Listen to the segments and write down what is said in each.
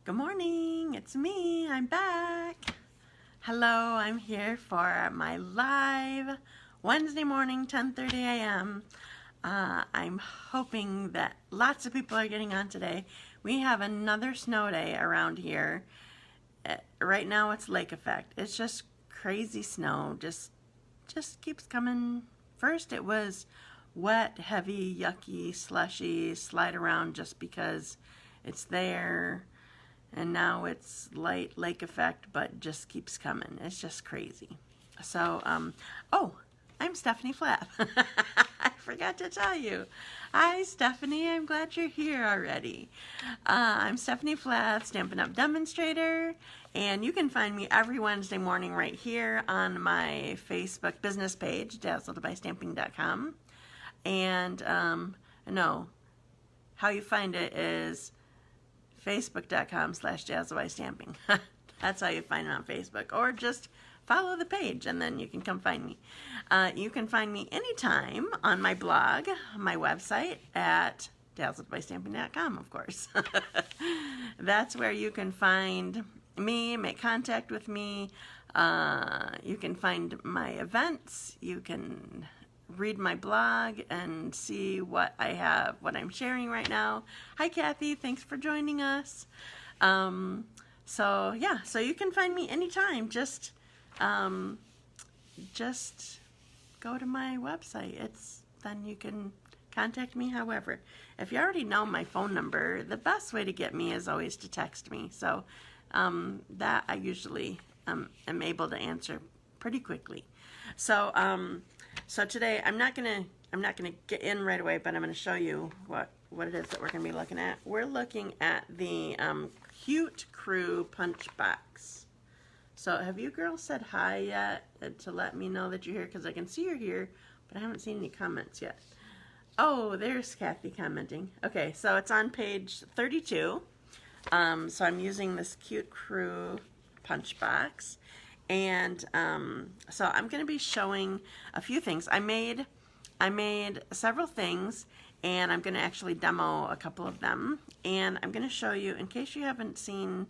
Good morning, it's me, I'm back. Hello, I'm here for my live Wednesday morning, 10:30 a.m. I'm hoping that lots of people are getting on today. We have another snow day around here. Right now it's lake effect. It's just crazy snow, just keeps coming. First it was wet, heavy, yucky, slushy, slide around just because it's there. And now it's light lake effect, but just keeps coming. It's just crazy. So, oh, I'm Stephanie Flath. I forgot to tell you. Hi, Stephanie. I'm glad you're here already. I'm Stephanie Flath, Stampin' Up! Demonstrator, and you can find me every Wednesday morning right here on my Facebook business page, dazzledbystamping.com. And, no, how you find it is facebook.com/dazzledbystamping. That's how you find it on Facebook, or just follow the page and then you can come find me. You can find me anytime on my blog, my website at dazzledbystamping.com, of course. That's where you can find me, make contact with me. You can find my events. You can read my blog and see what I have, what I'm sharing right now. Hi Kathy, thanks for joining us. So yeah, so you can find me anytime. Just go to my website. Then you can contact me however. If you already know my phone number, the best way to get me is always to text me. So that I usually am able to answer pretty quickly. So so today I'm not gonna get in right away, but I'm gonna show you what it is that we're gonna be looking at. We're looking at the Cute Crew punch box. So have you girls said hi yet to let me know that you're here? Because I can see you're here, but I haven't seen any comments yet. Oh, there's Kathy commenting. Okay, so it's on page 32. So I'm using this Cute Crew punch box. And so I'm going to be showing a few things. I made several things, and I'm going to actually demo a couple of them. And I'm going to show you, in case you haven't seen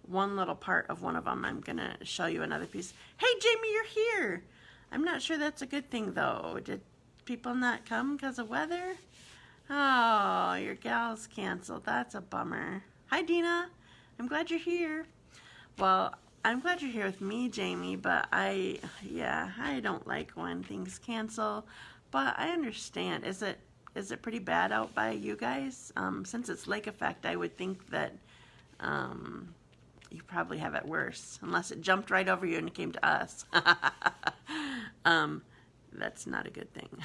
one little part of one of them, I'm going to show you another piece. Hey, Jamie, you're here. I'm not sure that's a good thing, though. Did people not come because of weather? Oh, your gal's canceled. That's a bummer. Hi, Dina. I'm glad you're here. Well, I'm glad you're here with me, Jamie, but I don't like when things cancel, but I understand. Is it pretty bad out by you guys? Since it's lake effect, I would think that you probably have it worse, unless it jumped right over you and it came to us. That's not a good thing.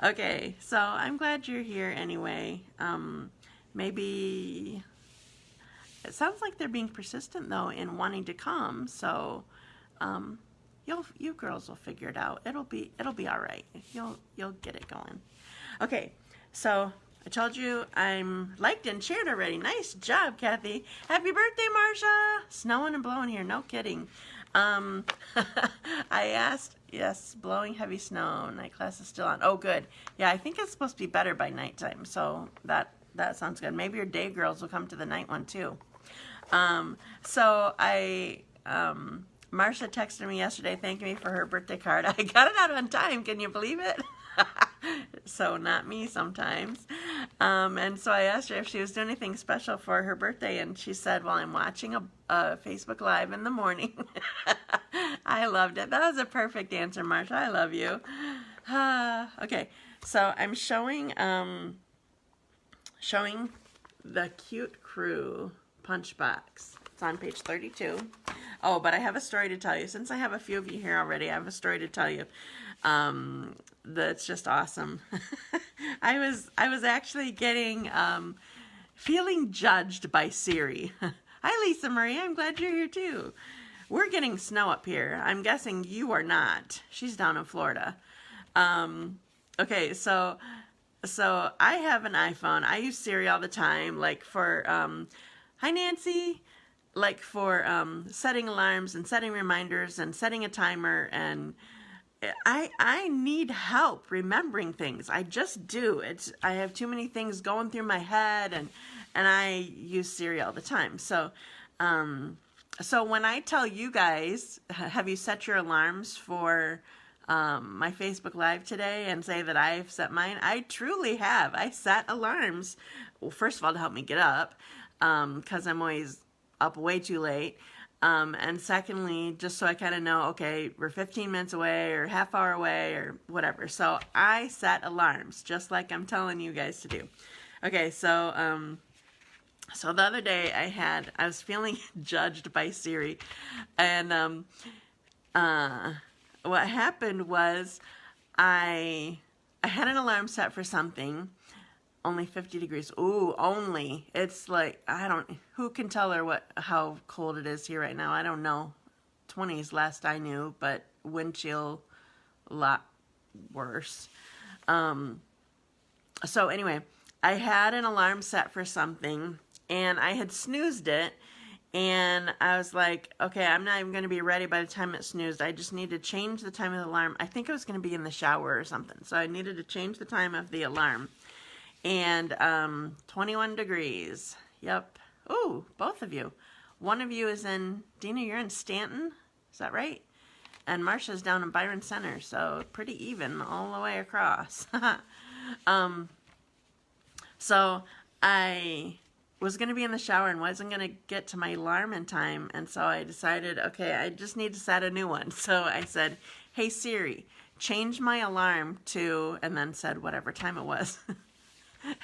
Okay, so I'm glad you're here anyway. Maybe it sounds like they're being persistent though in wanting to come, so you girls will figure it out. It'll be all right. You'll get it going. Okay, so I told you I'm liked and shared already. Nice job, Kathy. Happy birthday, Marsha. Snowing and blowing here, no kidding. I asked, yes, blowing heavy snow. Night class is still on. Oh, good. Yeah, I think it's supposed to be better by nighttime, so that sounds good. Maybe your day girls will come to the night one too. So Marsha texted me yesterday thanking me for her birthday card. I got it out on time. Can you believe it? So not me sometimes. And so I asked her if she was doing anything special for her birthday, and she said, well, I'm watching a Facebook Live in the morning. I loved it. That was a perfect answer, Marsha. I love you. Okay, so I'm showing the Cute Crew punch box. It's on page 32. Oh, but I have a story to tell you. Since I have a few of you here already, I have a story to tell you. That's just awesome. I was actually feeling judged by Siri. Hi, Lisa Marie. I'm glad you're here too. We're getting snow up here. I'm guessing you are not. She's down in Florida. Okay, so I have an iPhone. I use Siri all the time, like for hi Nancy, like for setting alarms and setting reminders and setting a timer and I need help remembering things. I just do. I have too many things going through my head, and I use Siri all the time. So so when I tell you guys, have you set your alarms for my Facebook Live today, and say that I've set mine? I truly have. I set alarms. Well, first of all, to help me get up, because I'm always up way too late. And secondly, just so I kind of know, okay, we're 15 minutes away or half hour away or whatever. So I set alarms just like I'm telling you guys to do. Okay, so so the other day I was feeling judged by Siri, and what happened was I had an alarm set for something. Only 50 degrees. Ooh, only. It's like, who can tell her how cold it is here right now? I don't know. 20s last I knew, but wind chill a lot worse. So anyway, I had an alarm set for something, and I had snoozed it, and I was like, okay, I'm not even going to be ready by the time it snoozed. I just need to change the time of the alarm. I think I was going to be in the shower or something, so I needed to change the time of the alarm. And 21 degrees. Yep. Ooh, both of you. One of you is in, Dina, you're in Stanton. Is that right? And Marcia's down in Byron Center. So pretty even all the way across. So I was going to be in the shower and wasn't going to get to my alarm in time. And so I decided, okay, I just need to set a new one. So I said, hey Siri, change my alarm to, and then said whatever time it was.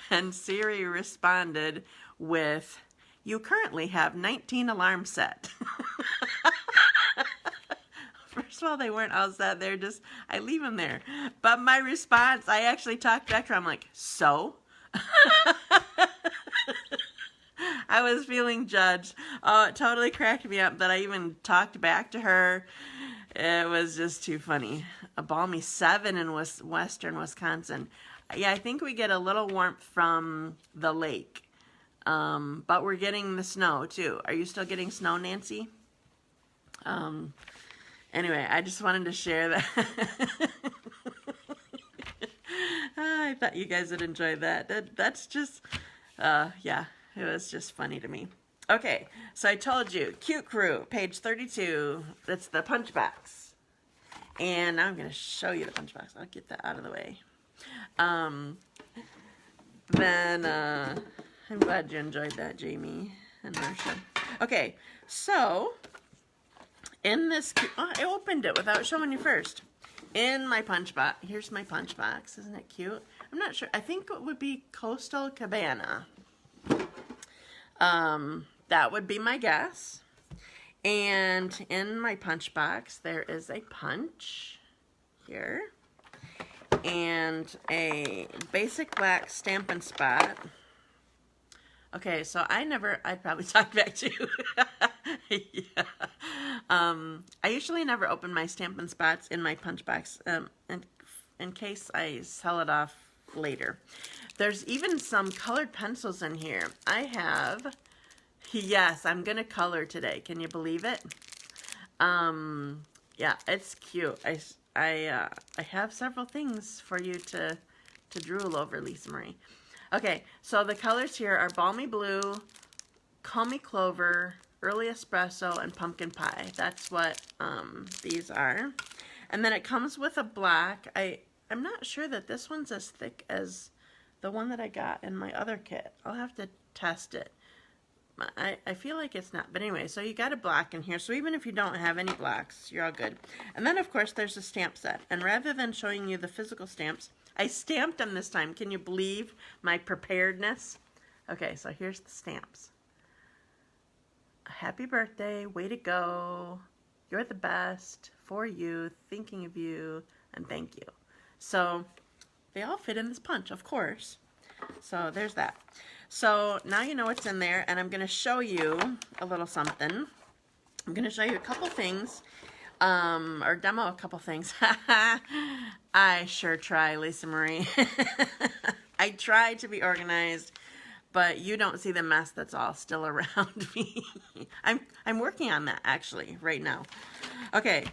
And Siri responded with, you currently have 19 alarms set. First of all, they weren't all set. They're just, I leave them there. But my response, I actually talked back to her. I'm like, so? I was feeling judged. Oh, it totally cracked me up that I even talked back to her. It was just too funny. A balmy 7 in western Wisconsin. Yeah, I think we get a little warmth from the lake. But we're getting the snow, too. Are you still getting snow, Nancy? Anyway, I just wanted to share that. I thought you guys would enjoy that. That's just, yeah, it was just funny to me. Okay, so I told you, Cute Crew, page 32. That's the punch box. And now I'm going to show you the punch box. I'll get that out of the way. Then, I'm glad you enjoyed that, Jamie and Marcia. Okay, so, in this, I opened it without showing you first. In my punch box, here's my punch box. Isn't it cute? I'm not sure. I think it would be Coastal Cabana. That would be my guess. And in my punch box, there is a punch here. And a basic black Stampin' spot. Okay, so I'd probably talk back to you. Yeah. I usually never open my Stampin' spots in my punch box in case I sell it off later. There's even some colored pencils in here. I have, yes, I'm going to color today. Can you believe it? Yeah, it's cute. I have several things for you to drool over, Lisa Marie. Okay, so the colors here are Balmy Blue, Call Me Clover, Early Espresso, and Pumpkin Pie. That's what these are. And then it comes with a black. I'm not sure that this one's as thick as the one that I got in my other kit. I'll have to test it. I feel like it's not. But anyway, so you got a black in here. So even if you don't have any blacks, you're all good. And then, of course, there's a stamp set. And rather than showing you the physical stamps, I stamped them this time. Can you believe my preparedness? Okay, so here's the stamps. Happy birthday, way to go. You're the best, for you, thinking of you, and thank you. So they all fit in this punch, of course. So there's that. So now you know what's in there, and I'm going to show you a little something. I'm going to show you a couple things, or demo a couple things. I sure try, Lisa Marie. I try to be organized, but you don't see the mess that's all still around me. I'm working on that, actually, right now. Okay,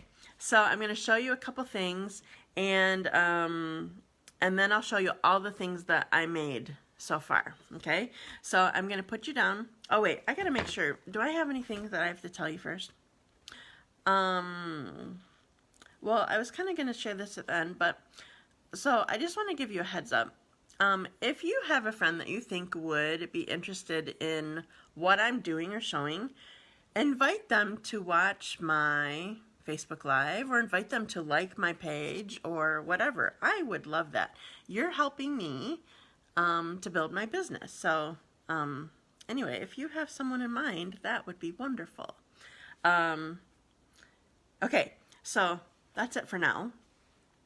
So I'm going to show you a couple things, and then I'll show you all the things that I made so far. Okay, so I'm going to put you down. Oh wait, I got to make sure. Do I have anything that I have to tell you first? Well, I was kind of going to share this at the end, but so I just want to give you a heads up. If you have a friend that you think would be interested in what I'm doing or showing, invite them to watch my Facebook Live, or invite them to like my page or whatever. I would love that. You're helping me to build my business. So anyway, if you have someone in mind, that would be wonderful. Okay, so that's it for now.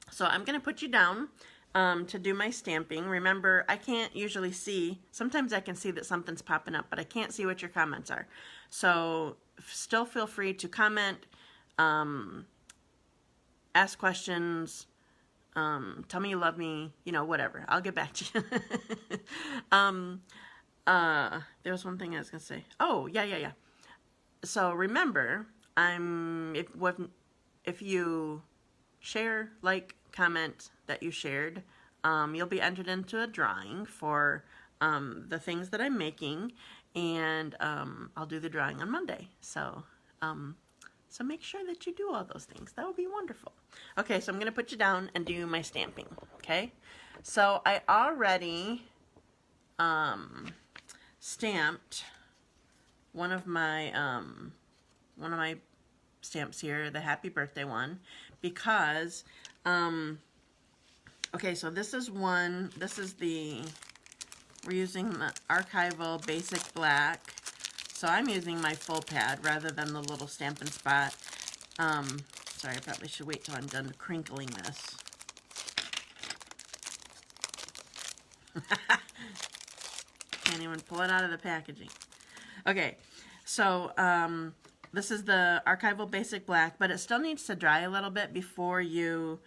So I'm going to put you down to do my stamping. Remember, I can't usually see. Sometimes I can see that something's popping up, but I can't see what your comments are. So still feel free to comment, ask questions, tell me you love me, you know, whatever. I'll get back to you. There was one thing I was going to say. Oh, yeah. So remember, if you share, like, comment that you shared, you'll be entered into a drawing for the things that I'm making, and I'll do the drawing on Monday. So so make sure that you do all those things. That would be wonderful. Okay, so I'm going to put you down and do my stamping. Okay, so I already stamped one of my stamps here, the happy birthday one, because okay, so this is one, we're using the archival basic black, so I'm using my full pad rather than the little Stampin' Spot. Sorry, I probably should wait till I'm done crinkling this. Can't even pull it out of the packaging. Okay, so this is the archival basic black, but it still needs to dry a little bit before you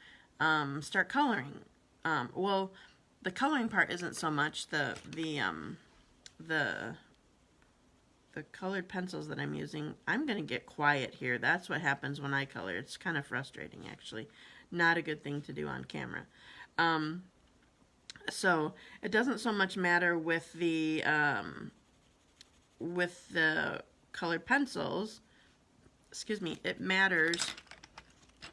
start coloring. Well, the coloring part isn't so much the colored pencils that I'm using. I'm gonna get quiet here. That's what happens when I color. It's kind of frustrating, actually. Not a good thing to do on camera. So it doesn't so much matter with the colored pencils. Excuse me. It matters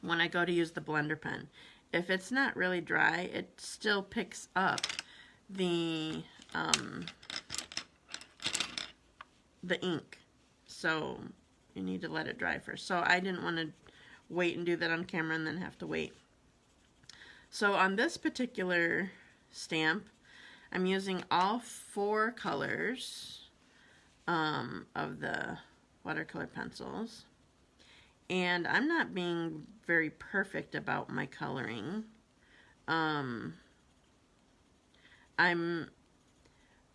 when I go to use the blender pen. If it's not really dry, it still picks up the ink. So you need to let it dry first. So I didn't want to wait and do that on camera and then have to wait. So on this particular stamp, I'm using all 4 colors of the watercolor pencils. And I'm not being very perfect about my coloring. I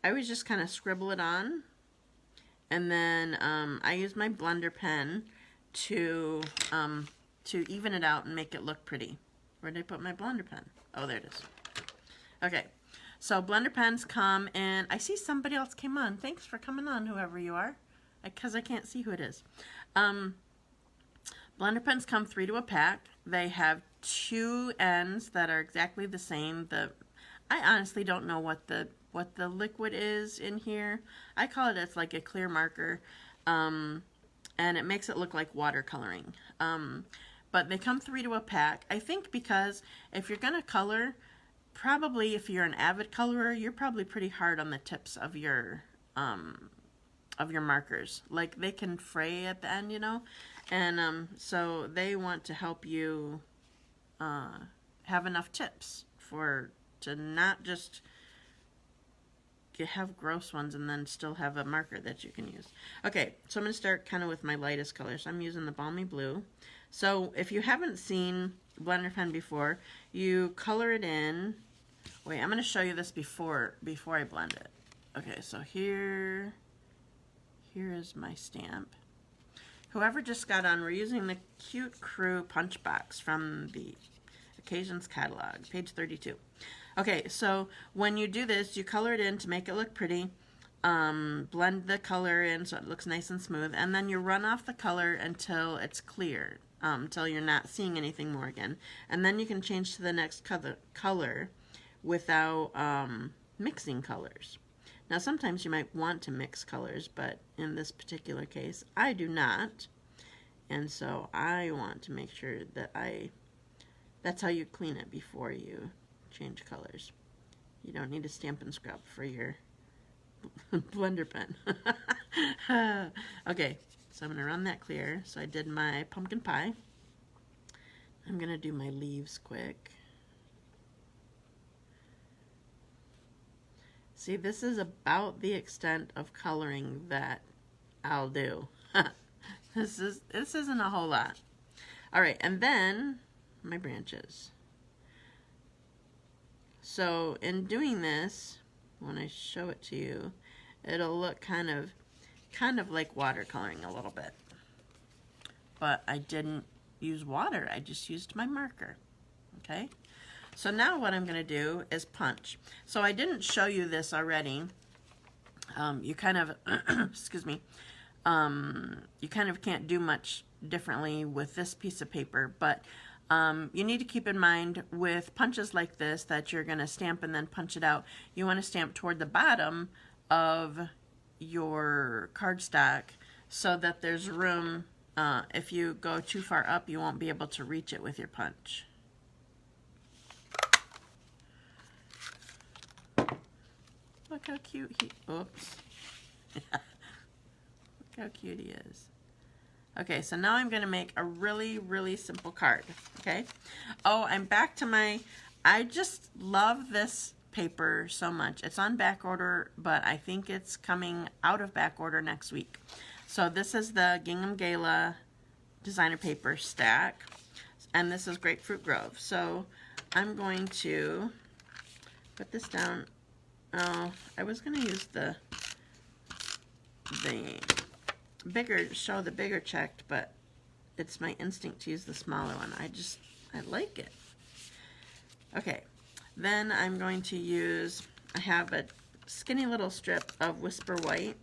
always just kind of scribble it on, and then I use my blender pen to even it out and make it look pretty. Where did I put my blender pen? Oh, there it is. Okay, so blender pens come in. I see somebody else came on. Thanks for coming on, whoever you are, because I can't see who it is. Blender pens come 3 to a pack. They have 2 ends that are exactly the same. I honestly don't know what the liquid is in here. I call it, it's like a clear marker, and it makes it look like watercoloring. But they come 3 to a pack. I think because if you're gonna color, probably if you're an avid colorer, you're probably pretty hard on the tips of your markers. Like, they can fray at the end, you know, and so they want to help you have enough tips to not just have gross ones and then still have a marker that you can use. Okay, so I'm going to start kind of with my lightest color. So I'm using the Balmy Blue. So if you haven't seen blender pen before, you color it in. Wait, I'm going to show you this before I blend it. Okay, so here is my stamp. Whoever just got on, we're using the Cute Crew punch box from the Occasions catalog, page 32. Okay, so when you do this, you color it in to make it look pretty. Blend the color in so it looks nice and smooth, and then you run off the color until it's clear. until you're not seeing anything more again. And then you can change to the next color without mixing colors. Now sometimes you might want to mix colors, but in this particular case I do not. And so I want to make sure that that's how you clean it before you change colors. You don't need a Stampin' scrub for your blender pen. Okay, so I'm going to run that clear. So I did my pumpkin pie. I'm going to do my leaves quick. See, this is about the extent of coloring that I'll do. This isn't a whole lot. All right, and then my branches. So in doing this, when I show it to you, it'll look kind of like watercoloring a little bit. But I didn't use water, I just used my marker. Okay? So now what I'm going to do is punch. So I didn't show you this already. You kind of, excuse me, you kind of can't do much differently with this piece of paper, but you need to keep in mind with punches like this that you're going to stamp and then punch it out, you want to stamp toward the bottom of your cardstock so that there's room. If you go too far up, you won't be able to reach it with your punch. Look how cute he, oops. Look how cute he is. Okay, so now I'm going to make a really simple card, okay? Oh, I'm back to my, I just love this paper so much. It's on back order, but I think it's coming out of back order next week. So this is the Gingham Gala designer paper stack, and this is Grapefruit Grove. So I'm going to put this down. Oh, I was going to use the bigger, show the bigger checked, but it's my instinct to use the smaller one. I like it. Okay, then I'm going to use, I have a skinny little strip of Whisper White.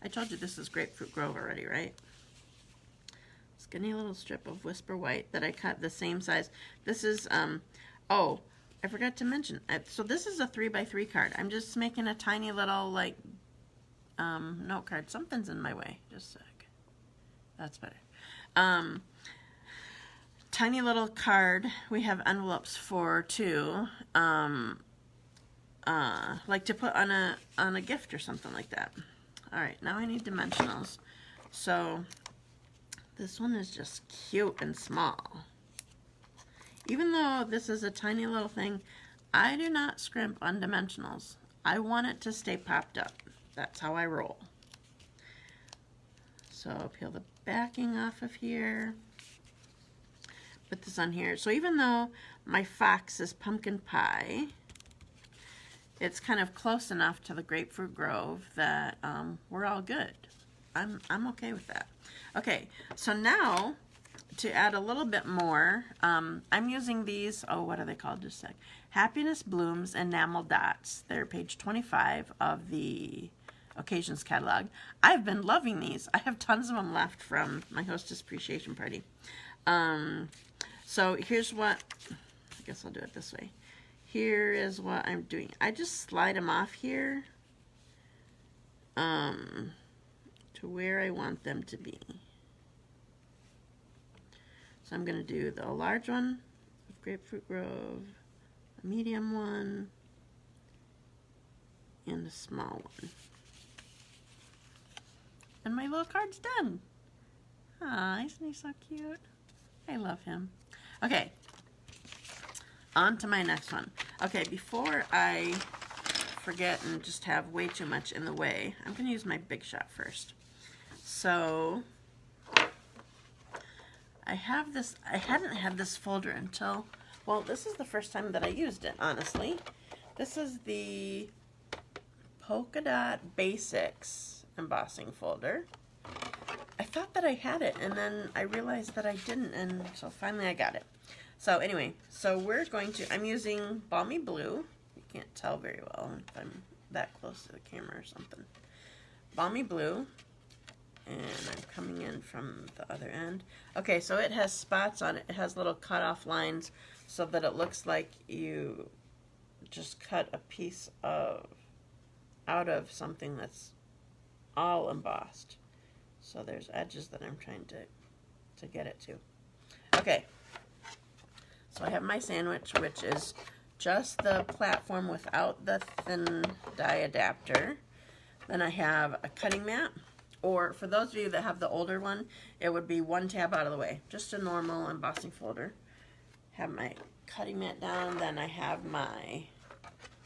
I told you this is Grapefruit Grove already, right? Skinny little strip of Whisper White that I cut the same size. This is, oh, I forgot to mention, so this is a 3x3 card. I'm just making a tiny little, like, note card. Something's in my way. Just a sec. That's better. Tiny little card. We have envelopes for too. Like to put on a gift or something like that. All right, now I need dimensionals. So this one is just cute and small. Even though this is a tiny little thing, I do not scrimp on dimensionals. I want it to stay popped up. That's how I roll. So I'll peel the backing off of here. Put this on here. So even though my fox is pumpkin pie, it's kind of close enough to the Grapefruit Grove that we're all good. I'm okay with that. Okay, so now to add a little bit more, I'm using these, oh, what are they called? Just a sec. Happiness Blooms Enamel Dots. They're page 25 of the Occasions catalog. I've been loving these. I have tons of them left from my Hostess Appreciation Party. So here's what, I guess I'll do it this way. Here is what I'm doing. I just slide them off here to where I want them to be. So I'm going to do the large one of Grapefruit Grove, a medium one, and a small one. And my little card's done. Ah, isn't he so cute? I love him. Okay, on to my next one. Okay, before I forget and just have way too much in the way, I'm going to use my Big Shot first. So I have this, I hadn't had this folder until, well, this is the first time that I used it, honestly. This is the Polka Dot Basics embossing folder. I thought that I had it, and then I realized that I didn't, and so finally I got it. So anyway, so we're going to, I'm using Balmy Blue. You can't tell very well if I'm that close to the camera or something. Balmy Blue. And I'm coming in from the other end. Okay, so it has spots on it. It has little cut-off lines so that it looks like you just cut a piece of out of something that's all embossed. So there's edges that I'm trying to get it to. Okay, so I have my sandwich, which is just the platform without the thin die adapter. Then I have a cutting mat, or for those of you that have the older one, it would be one tab out of the way, just a normal embossing folder. Have my cutting mat down, then I have my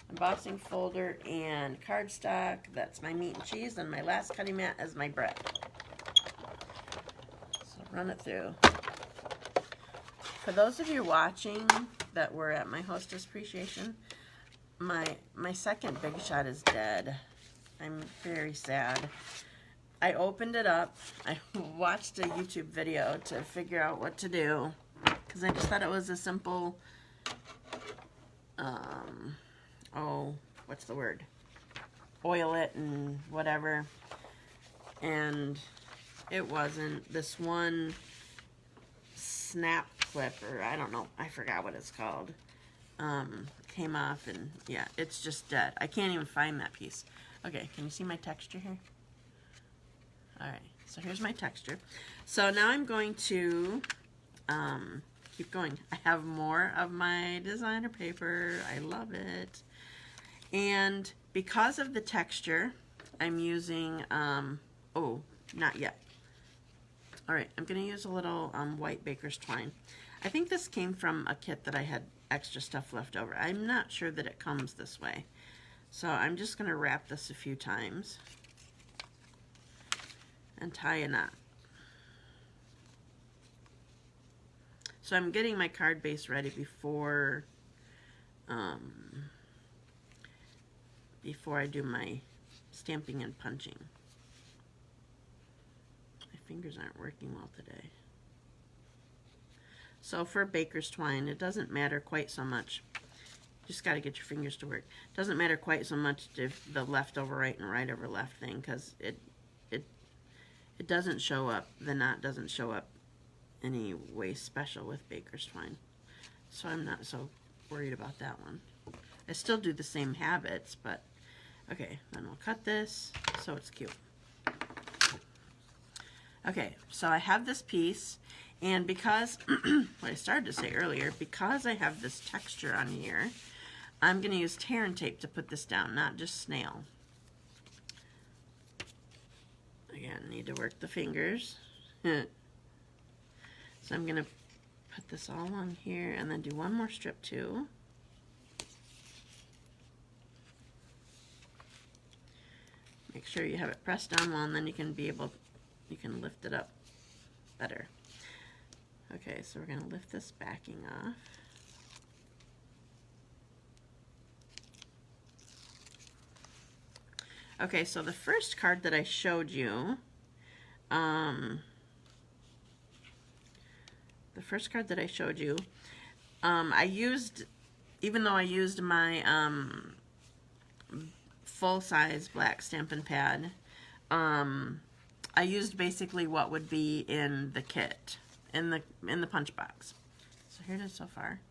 embossing folder and cardstock. That's my meat and cheese, and my last cutting mat is my bread. So run it through. For those of you watching that were at my hostess appreciation, my second Big Shot is dead. I'm very sad. I opened it up. I watched a YouTube video to figure out what to do because I just thought it was a simple, what's the word? Oil it and whatever. And it wasn't. This one snap clip, or I don't know, I forgot what it's called, came off, and yeah, it's just dead. I can't even find that piece. Okay, can you see my texture here? Alright, so here's my texture. So now I'm going to keep going. I have more of my designer paper. I love it. And because of the texture, I'm using, oh, not yet. Alright, I'm going to use a little white baker's twine. I think this came from a kit that I had extra stuff left over. I'm not sure that it comes this way. So I'm just going to wrap this a few times and tie a knot. So I'm getting my card base ready before I do my stamping and punching. My fingers aren't working well today. So for baker's twine, it doesn't matter quite so much. Just got to get your fingers to work. Doesn't matter quite so much if the left over right and right over left thing, because it doesn't show up. The knot doesn't show up any way special with baker's twine, so I'm not so worried about that one. I still do the same habits, but okay. Then we'll cut this so it's cute. Okay, so I have this piece, and because what I started to say earlier, because I have this texture on here, I'm going to use tear and tape to put this down, not just snail. Again, need to work the fingers. So I'm going to put this all on here and then do one more strip too. Make sure you have it pressed down well, and then you can lift it up better. Okay, so we're going to lift this backing off. Okay, so the first card that I showed you, I used, even though I used my full-size black Stampin' pad, I used basically what would be in the kit, in the punch box. So here it is so far.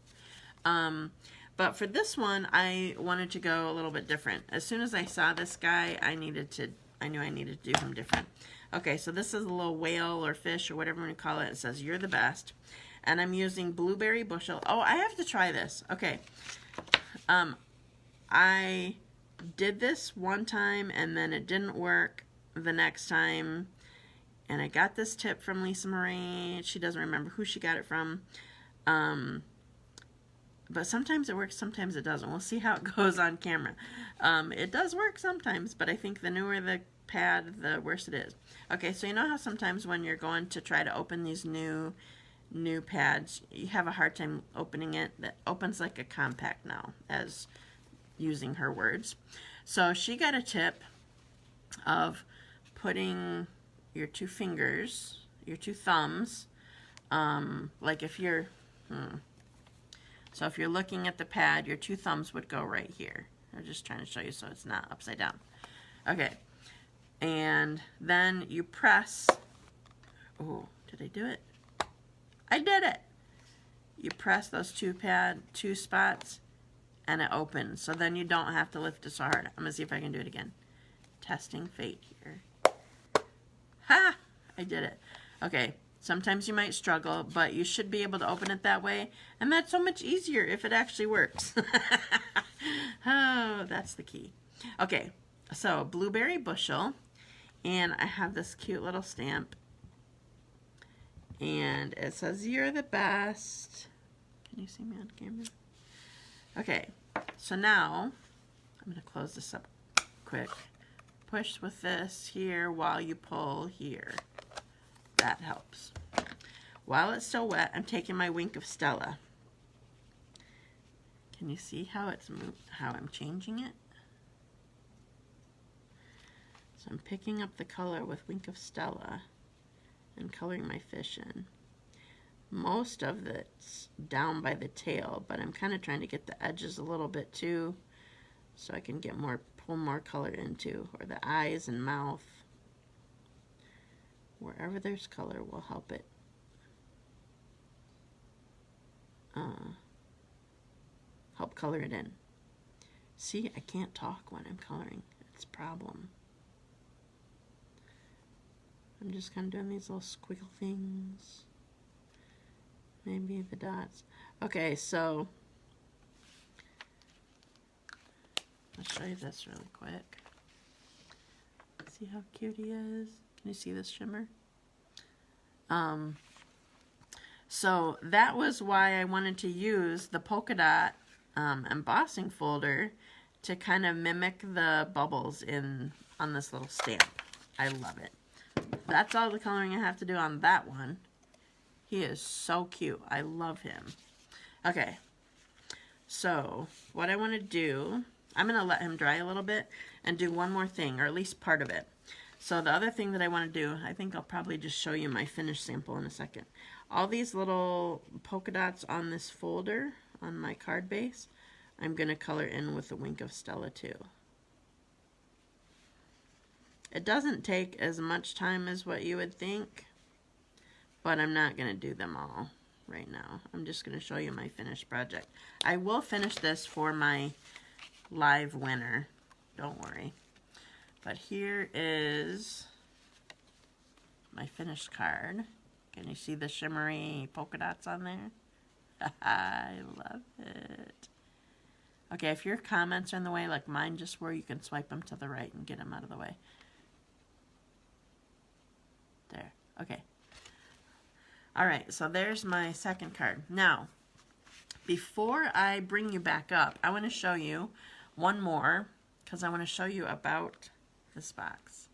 But for this one, I wanted to go a little bit different. As soon as I saw this guy, I knew I needed to do him different. Okay, so this is a little whale or fish or whatever you want to call it. It says, "You're the best." And I'm using blueberry bushel. Oh, I have to try this. Okay. I did this one time and then it didn't work the next time. And I got this tip from Lisa Marie. She doesn't remember who she got it from. But sometimes it works, sometimes it doesn't. We'll see how it goes on camera. It does work sometimes, but I think the newer the pad, the worse it is. Okay, so you know how sometimes when you're going to try to open these new pads, you have a hard time opening it? That opens like a compact now, as using her words. So she got a tip of putting your two fingers, your two thumbs, like if you're, so if you're looking at the pad, your two thumbs would go right here. I'm just trying to show you so it's not upside down. Okay, And then you press. Oh, did I do it? I did it. You press those two spots and it opens. So then you don't have to lift it so hard. I'm going to see if I can do it again. Testing fate here. Ha! I did it. Okay, sometimes you might struggle, but you should be able to open it that way. And that's so much easier if it actually works. Oh, that's the key. Okay, so blueberry bushel. And I have this cute little stamp. And it says, "You're the best." Can you see me on camera? Okay, so now I'm going to close this up quick. Push with this here while you pull here. That helps. While it's still wet, I'm taking my wink of Stella. Can you see how it's how I'm changing it? So I'm picking up the color with wink of Stella and coloring my fish in. Most of it's down by the tail, but I'm kind of trying to get the edges a little bit too, so I can get pull more color into, or the eyes and mouth. Wherever there's color will help it. Help color it in. See, I can't talk when I'm coloring. It's a problem. I'm just kind of doing these little squiggle things. Maybe the dots. Okay, so I'll show you this really quick. See how cute he is? Can you see this shimmer? So that was why I wanted to use the polka dot embossing folder to kind of mimic the bubbles on this little stamp. I love it. That's all the coloring I have to do on that one. He is so cute. I love him. Okay, so what I want to do, I'm going to let him dry a little bit and do one more thing, or at least part of it. So the other thing that I want to do, I think I'll probably just show you my finished sample in a second. All these little polka dots on this folder, on my card base, I'm going to color in with a wink of Stella too. It doesn't take as much time as what you would think, but I'm not going to do them all right now. I'm just going to show you my finished project. I will finish this for my live winner. Don't worry. But here is my finished card. Can you see the shimmery polka dots on there? I love it. Okay, if your comments are in the way like mine just were, you can swipe them to the right and get them out of the way. There. Okay. All right, so there's my second card. Now, before I bring you back up, I want to show you one more, because I want to show you about this box.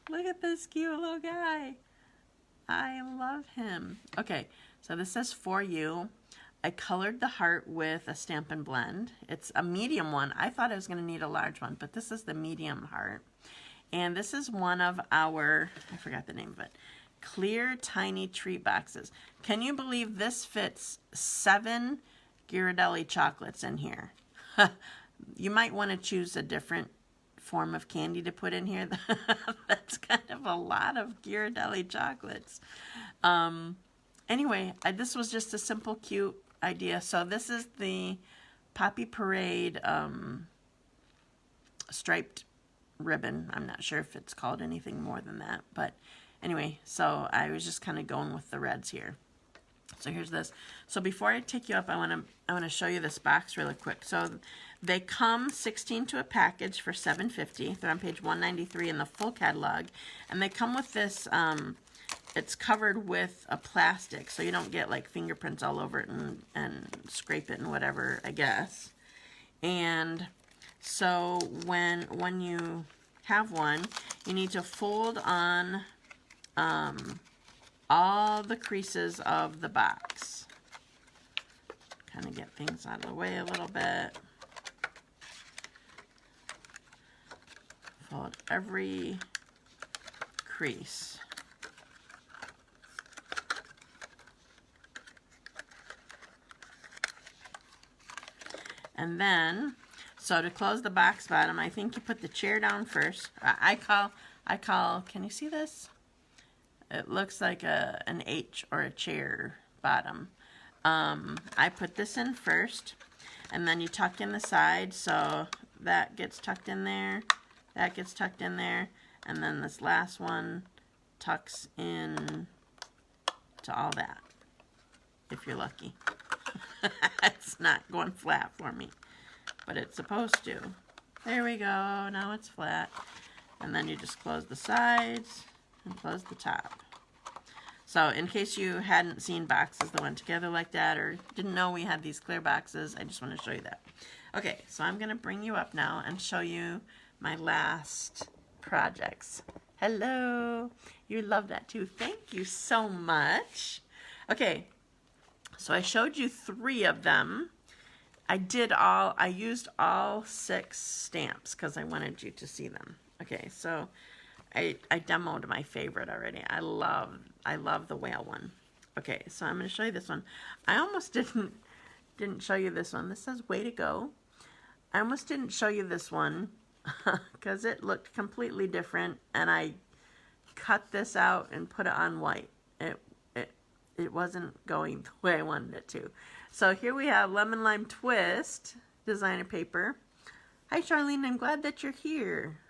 Look at this cute little guy. I love him. Okay, so this says "For You." I colored the heart with a Stampin' blend. It's a medium one. I thought I was going to need a large one, but this is the medium heart. And this is one of our, I forgot the name of it, clear tiny treat boxes. Can you believe this fits 7 Ghirardelli chocolates in here? You might want to choose a different form of candy to put in here. That's kind of a lot of Ghirardelli chocolates. Anyway, this was just a simple, cute idea. So this is the Poppy Parade striped ribbon. I'm not sure if it's called anything more than that, but anyway, so I was just kind of going with the reds here. So here's this. So before I take you up, I want to show you this box really quick. So they come 16 to a package for $7.50. They're on page 193 in the full catalog, and they come with this. It's covered with a plastic, so you don't get like fingerprints all over it and scrape it and whatever, I guess. And so when you have one, you need to fold on all the creases of the box. Kind of get things out of the way a little bit. Fold every crease. And then, so to close the box bottom, I think you put the chair down first. I I call, can you see this? It looks like an H or a chair bottom. I put this in first, and then you tuck in the side, so that gets tucked in there, that gets tucked in there, and then this last one tucks in to all that, if you're lucky. It's not going flat for me, but it's supposed to. There we go, now it's flat. And then you just close the sides and close the top. So in case you hadn't seen boxes that went together like that, or didn't know we had these clear boxes, I just want to show you that. Okay, so I'm going to bring you up now and show you my last projects. Hello! You love that too. Thank you so much. Okay, so I showed you 3 of them. I used all 6 stamps because I wanted you to see them. Okay, so I demoed my favorite already. I love the whale one. Okay, so I'm going to show you this one. I almost didn't show you this one. This says way to go. I almost didn't show you this one because it looked completely different, and I cut this out and put it on white. It wasn't going the way I wanted it to. So here we have Lemon Lime Twist designer paper. Hi Charlene, I'm glad that you're here.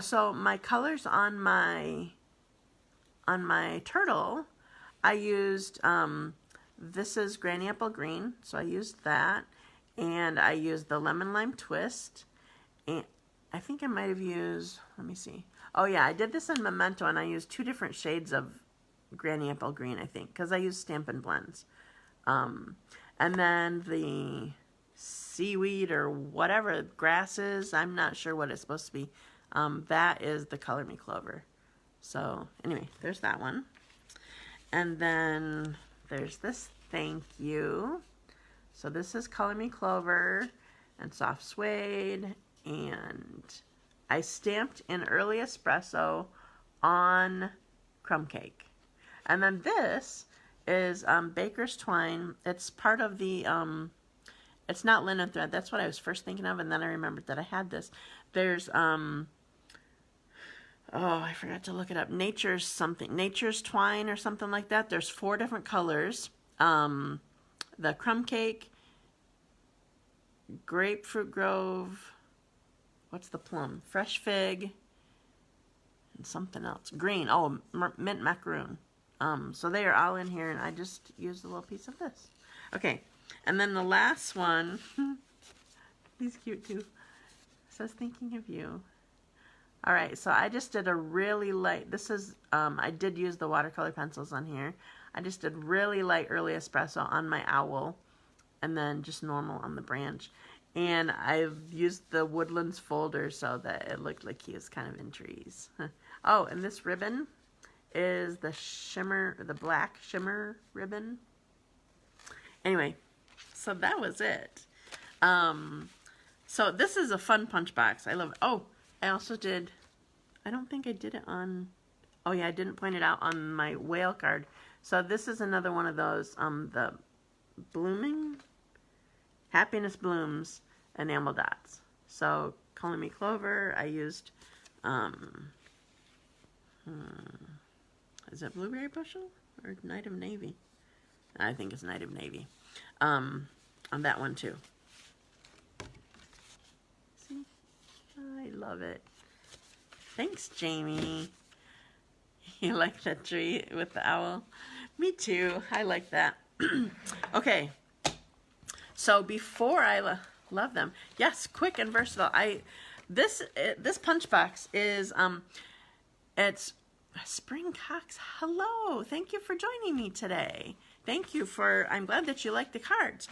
So my colors on my turtle, I used this is Granny Apple Green, so I used that, and I used the Lemon Lime Twist, and I think I might have used, let me see. Oh yeah, I did this in Memento, and I used 2 different shades of Granny Apple Green, I think, because I used Stampin' blends. And then the seaweed or whatever grass is, I'm not sure what it's supposed to be. That is the Color Me Clover. So anyway, there's that one. And then there's this thank you. So this is Color Me Clover and Soft Suede, and I stamped in Early Espresso on crumb cake. And then this is Baker's Twine. It's part of the, it's not linen thread. That's what I was first thinking of, and then I remembered that I had this. There's, oh, I forgot to look it up. Nature's Twine or something like that. There's 4 different colors. The crumb cake, Grapefruit Grove, what's the plum? Fresh Fig, and something else. Green, oh, mint macaroon. So they are all in here, and I just used a little piece of this. Okay, and then the last one, he's cute too. It says thinking of you. All right, so I just did a really light, this is, I did use the watercolor pencils on here. I just did really light Early Espresso on my owl, and then just normal on the branch. And I've used the Woodlands folder so that it looked like he was kind of in trees. Oh, and this ribbon is the shimmer, the black shimmer ribbon. Anyway, so that was it. So this is a fun punch box. I love it. Oh, I also did, I don't think I did it on, oh yeah, I didn't point it out on my whale card. So this is another one of those, the blooming, Happiness Blooms enamel dots. So Color Me Clover, I used, is it Blueberry Bushel or Night of Navy? I think it's Night of Navy. On that one too. See? I love it. Thanks, Jamie. You like that tree with the owl? Me too. I like that. Okay. So before I love them, yes, quick and versatile. This punch box is it's Spring Cox. Hello, thank you for joining me today. Thank you for. I'm glad that you like the cards.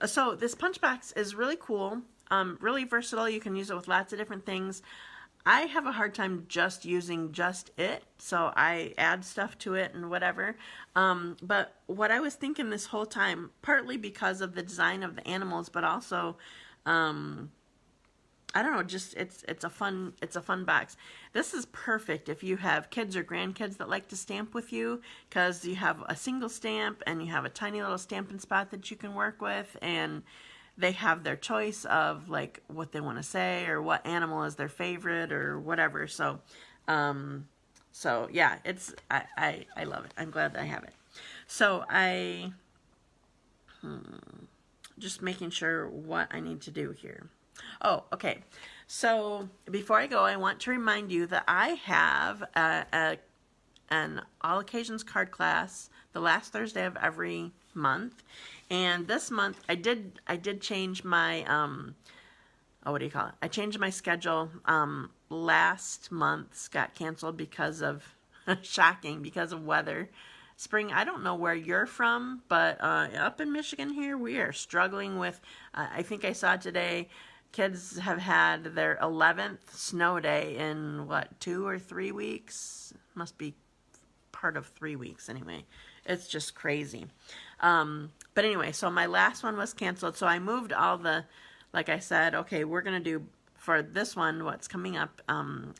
So this punch box is really cool. Really versatile. You can use it with lots of different things. I have a hard time just using just it, so I add stuff to it and whatever. But what I was thinking this whole time, partly because of the design of the animals, but also, I don't know, just it's a fun box. This is perfect if you have kids or grandkids that like to stamp with you, because you have a single stamp and you have a tiny little Stampin' spot that you can work with, and they have their choice of like what they want to say or what animal is their favorite or whatever. So, so yeah, I love it. I'm glad that I have it. So just making sure what I need to do here. Oh, okay. So before I go, I want to remind you that I have an all occasions card class the last Thursday of every month, and this month I did change my what do you call it? I changed my schedule. Last month's got canceled because of shocking, because of weather. Spring, I don't know where you're from, but up in Michigan here, we are struggling with, I think I saw today, kids have had their 11th snow day in, what, 2 or 3 weeks? Must be part of 3 weeks anyway. It's just crazy. But anyway, so my last one was canceled, so I moved all the, like I said, okay, we're going to do, for this one, what's coming up,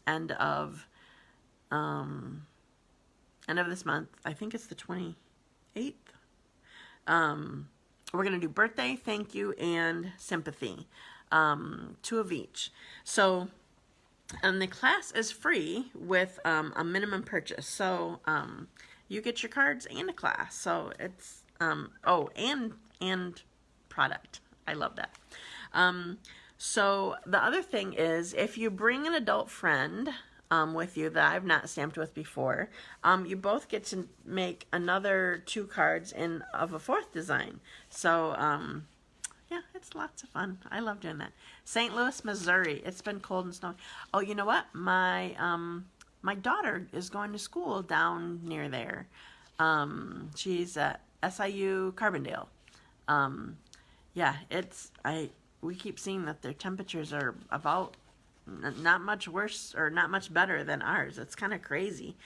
end of this month, I think it's the 28th. We're going to do birthday, thank you, and sympathy. 2 of each. So, and the class is free with a minimum purchase. So, you get your cards and a class. So it's, oh, and product. I love that. So the other thing is, if you bring an adult friend with you that I've not stamped with before, you both get to make another 2 cards of a 4th design. So, yeah, it's lots of fun. I love doing that. St. Louis, Missouri. It's been cold and snowy. Oh, you know what? My daughter is going to school down near there. She's at SIU Carbondale. Yeah, we keep seeing that their temperatures are about not much worse or not much better than ours. It's kind of crazy.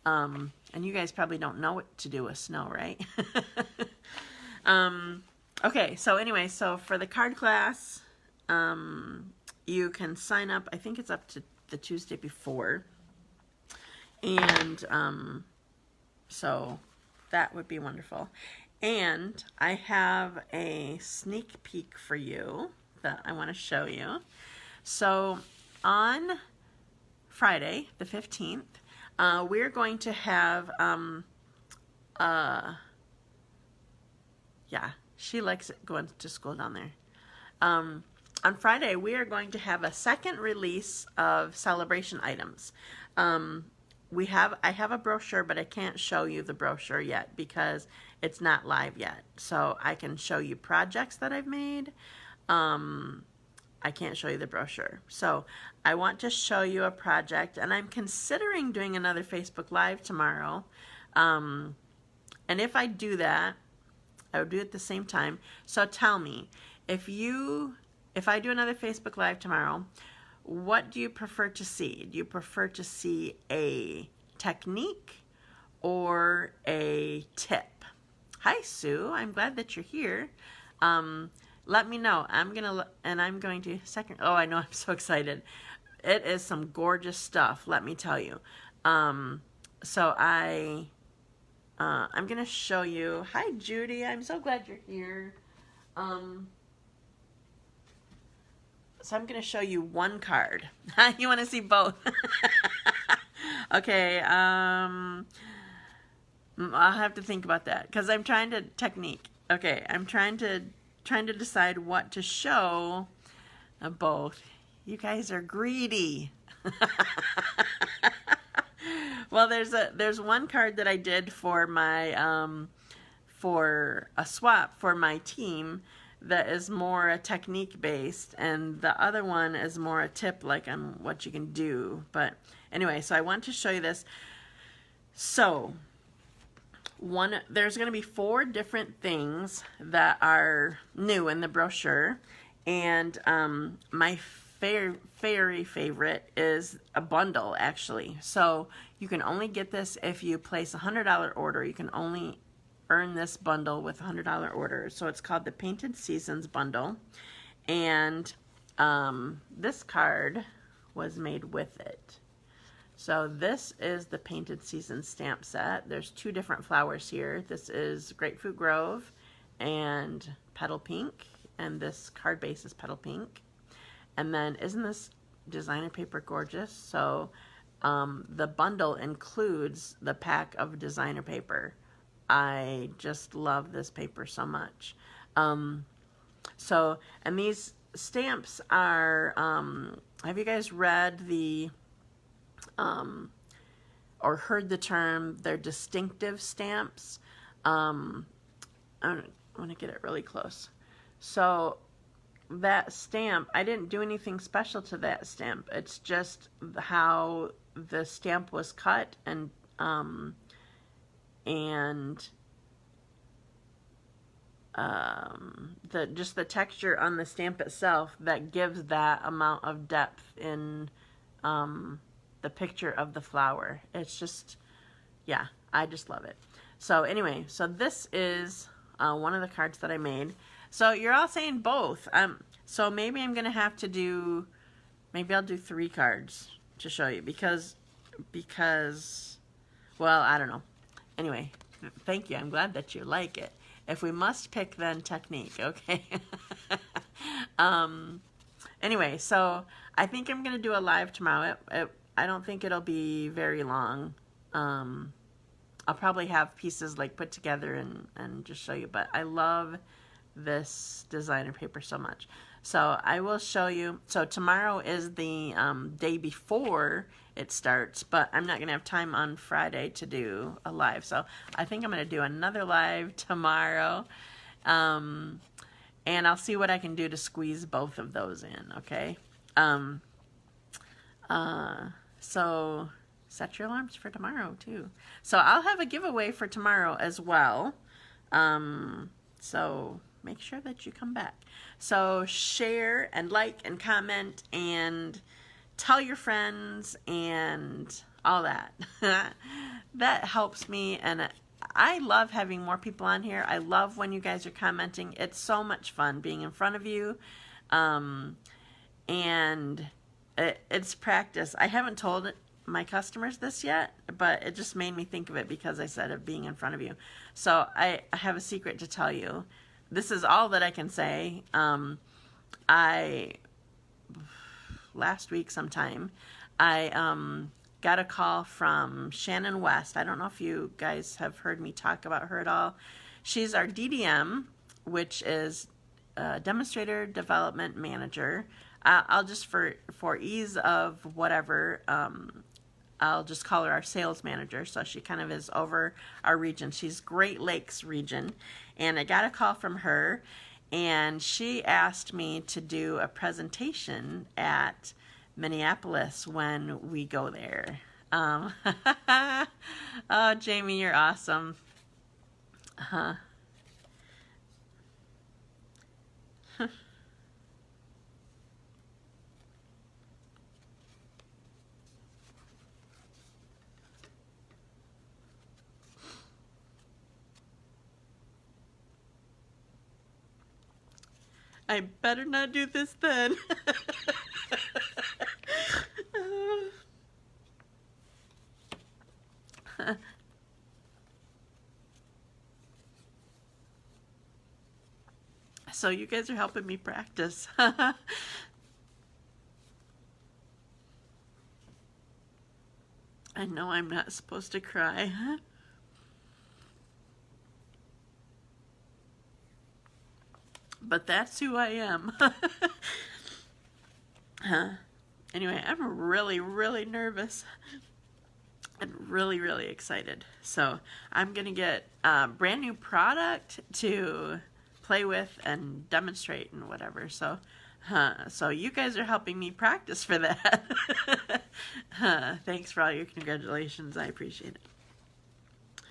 And you guys probably don't know what to do with snow, right? Okay, so anyway, so for the card class, you can sign up. I think it's up to the Tuesday before. And so that would be wonderful. And I have a sneak peek for you that I want to show you. So on Friday, the 15th, we're going to have, yeah, she likes it going to school down there. On Friday, we are going to have a second release of celebration items. I have a brochure, but I can't show you the brochure yet because it's not live yet. So I can show you projects that I've made. I can't show you the brochure. So I want to show you a project, and I'm considering doing another Facebook Live tomorrow. And if I do that, I would do it at the same time. So tell me, if I do another Facebook Live tomorrow, what do you prefer to see? Do you prefer to see a technique or a tip? Hi, Sue. I'm glad that you're here. Let me know. I'm going to second. Oh, I know. I'm so excited. It is some gorgeous stuff. Let me tell you. So I'm going to show you. Hi, Judy. I'm so glad you're here. So I'm going to show you one card. You want to see both? Okay. I'll have to think about that because I'm trying to technique. Okay. I'm trying to decide what to show. Both. You guys are greedy. Well, there's one card that I did for my for a swap for my team that is more a technique based, and the other one is more a tip, like on what you can do. But anyway, so I want to show you this. So there's going to be 4 different things that are new in the brochure, and my very favorite is a bundle, actually. So you can only get this if you place a $100 order. You can only earn this bundle with a $100 order. So it's called the Painted Seasons Bundle, and this card was made with it. So this is the Painted Seasons stamp set. There's 2 different flowers here. This is Grapefruit Grove and Petal Pink, and this card base is petal pink. And then isn't this designer paper gorgeous? So the bundle includes the pack of designer paper. I just love this paper so much. And these stamps are, have you guys read the, or heard the term, they're distinctive stamps? I want to get it really close. So that stamp, I didn't do anything special to that stamp. It's just how the stamp was cut and just the texture on the stamp itself that gives that amount of depth in the picture of the flower. It's just, yeah, I just love it. So anyway, so this is one of the cards that I made. So you're all saying both. So maybe I'm gonna have to do, maybe I'll do 3 cards to show you because, well, I don't know. Anyway, thank you. I'm glad that you like it. If we must pick, then technique, okay? Anyway, so I think I'm gonna do a live tomorrow. I don't think it'll be very long. I'll probably have pieces like put together and just show you, but I love this designer paper so much. So I will show you. So tomorrow is the day before it starts, but I'm not gonna have time on Friday to do a live. So I think I'm gonna do another live tomorrow. And I'll see what I can do to squeeze both of those in, okay? So set your alarms for tomorrow too. So I'll have a giveaway for tomorrow as well. So make sure that you come back. So share and like and comment and tell your friends and all that. That helps me, and I love having more people on here. I love when you guys are commenting. It's so much fun being in front of you. And it's practice. I haven't told my customers this yet, but it just made me think of it because I said of being in front of you. So I have a secret to tell you. This is all that I can say. Last week sometime, I got a call from Shannon West. I don't know if you guys have heard me talk about her at all. She's our DDM, which is Demonstrator Development Manager. I'll just, for ease of whatever, I'll just call her our sales manager. So she kind of is over our region. She's Great Lakes region. And I got a call from her, and she asked me to do a presentation at Minneapolis when we go there. Oh, Jamie, you're awesome. I better not do this then. So you guys are helping me practice. I know I'm not supposed to cry. But that's who I am. Anyway, I'm really, really nervous and really, really excited. So I'm going to get a brand new product to play with and demonstrate and whatever. So, so you guys are helping me practice for that. Thanks for all your congratulations. I appreciate it.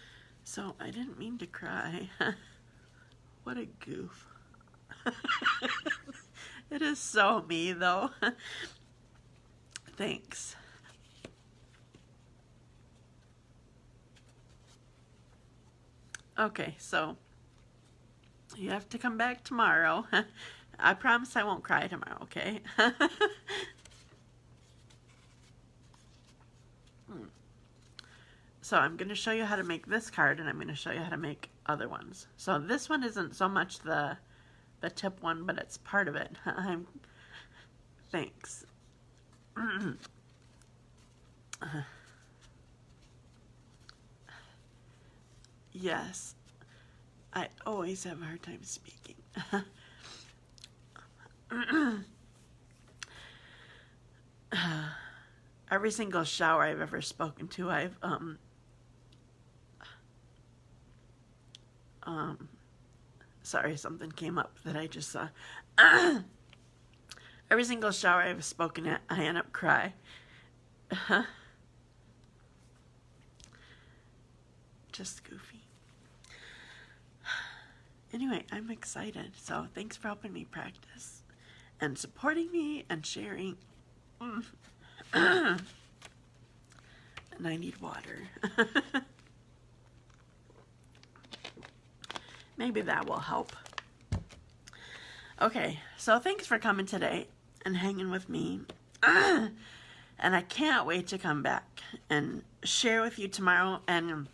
So I didn't mean to cry. What a goof. It is so me though. Thanks. Okay, so you have to come back tomorrow. I promise I won't cry tomorrow, okay? So I'm going to show you how to make this card, and I'm going to show you how to make other ones. So this one isn't so much the the tip one, but it's part of it. Thanks. Yes, I always have a hard time speaking. Every single shower I've ever spoken to, I've sorry, something came up that I just saw. Every single shower I've spoken at, I end up crying. Just goofy. Anyway, I'm excited. So thanks for helping me practice and supporting me and sharing. And I need water. Maybe that will help. Okay, so thanks for coming today and hanging with me. And I can't wait to come back and share with you tomorrow, and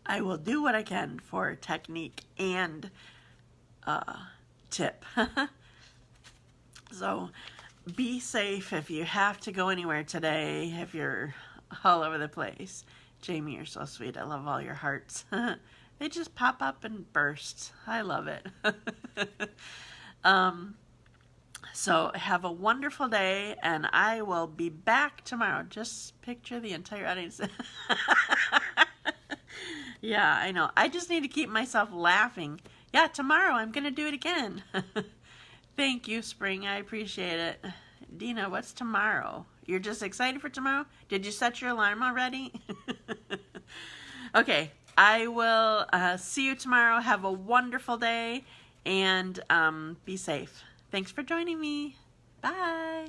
I will do what I can for technique and tip. So be safe if you have to go anywhere today, if you're all over the place. Jamie, you're so sweet. I love all your hearts. They just pop up and burst. I love it. So have a wonderful day, and I will be back tomorrow. Just picture the entire audience. Yeah, I know. I just need to keep myself laughing. Yeah, tomorrow I'm going to do it again. Thank you, Spring. I appreciate it. Dina, what's tomorrow? You're just excited for tomorrow? Did you set your alarm already? Okay, I will see you tomorrow. Have a wonderful day, and be safe. Thanks for joining me. Bye.